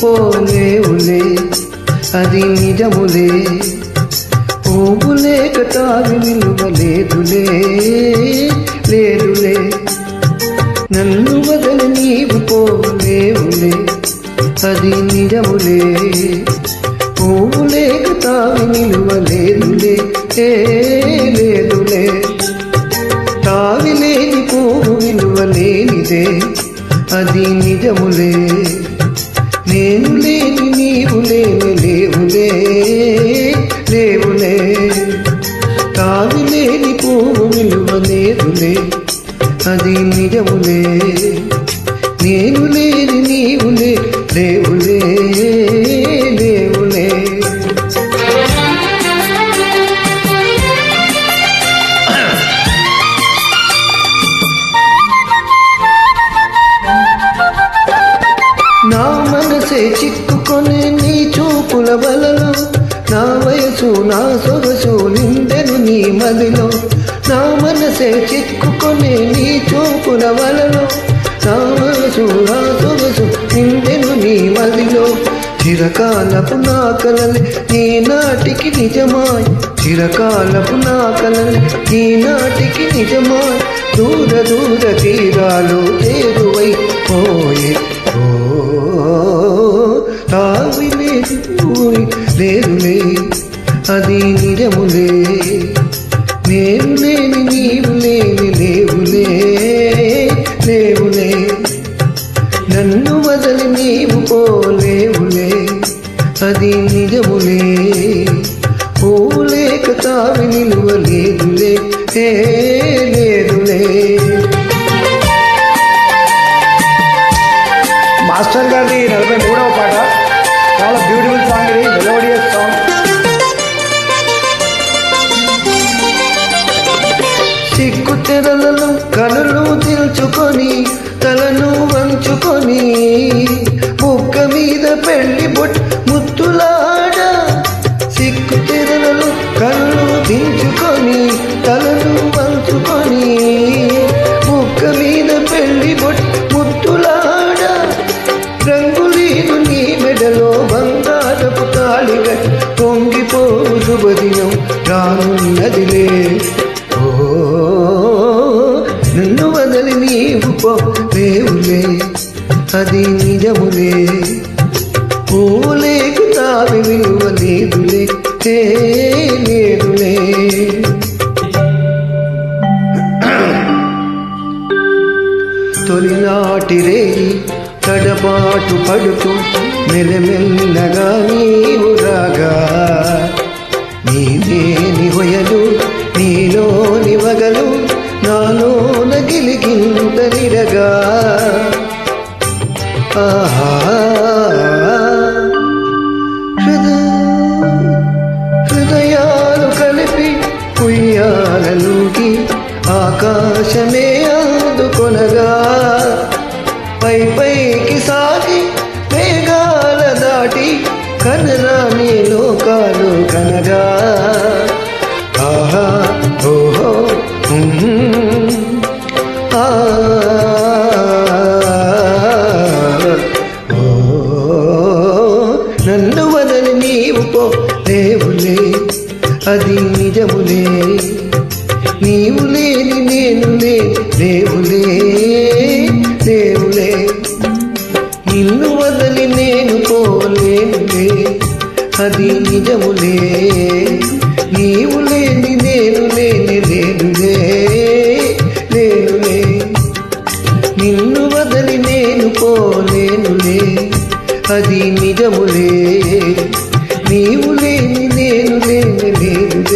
పోలేవులే అది నిజములే పువ్వు లేక తావి విలువ లేదులే లేదులే నన్ను వదలి నీవు పోలేవులే అది నిజములే పువ్వు లేక తావి విలువ లేదులే లేదులే తావి లేని పువ్వు విలువ లేనిదే అది నిజములే నేను లేని నీవు లేని లేవులే లేవులే తావి లేని పువ్వు విలువ లేదులే అది నిజములే నేను లేని నీవు లేవులే లేవులే నా మనసే చిక్కుకొని నీ చూపుల వలలో నా వయసు నా సొగసు నిండెను నీ మదిలో నా మనసే చిక్కుకొని నీ చూపుల వలలో నా వయసు నా సొగసు నిండెను నీ మదిలో చిరకాలపు నా కలలే నీ నాటికి నిజమాయ్ చిరకాలపు నా కలలే నీ నాటికి నిజమాయ్ దూర దూర తీరాలు చేరువై పోయే తావి లేదులే అది నిజములే నేను లేని నీవు లేని లేవులే లేవులే నన్ను వదలి నీవు పోలేవులే అది నిజములే పువ్వు లేక తావి నిలువ లేదులే లేదులే మాస్టర్ గారి 43వ పాట చాలా బ్యూటిఫుల్ సాంగ్ ఇది మెలోడియస్ సాంగ్ సిగ్గు తెరలను కనులు దిల్చుకొని తలను వంచుకొని బుగ్గ మీద పెళ్లి ముత్తులాడ సిగ్గు తెరలను కనులు దించుకొని తలను వంచుకొని బుగ్గ మీద పెళ్లి ముత్తులాడ రంగులీను నీ మెడలో బంగారపు తాళిగా పొంగిపోవు శుభదినం రానున్నదిలే నన్ను వదలి నీవు పోలేవులే అది నిజములే పువ్వు లేక తావి విలువ లేదులే లేదులే తొలినాటి రేయి తడబాటు పడుతూ మెల్లమెల్లగా నీవు రాగా నీవేని హొయలు నీలోని వగలు నాలోన గిలిగిందనిరగా హృదయాలు కలిపి ఉయ్యాలలోకి ఆకాశమే అందుకొనగా పై పైకి సాగి మేఘాల దాటి కనరాని లోకాలు కనగా ఆహా ఓహో నన్ను వదలి నీవు పోలేవులే అది నిజములే నీవు లేని నేను లేవులే లేవులే నిన్ను వదలి నేను పోలేనులే అది నిజములే నీవు లేని నేను లేనులే లేనులే నిన్ను వదలి నేను పోలేనులే అది నిజములే నీవు లేని నేను లేనులే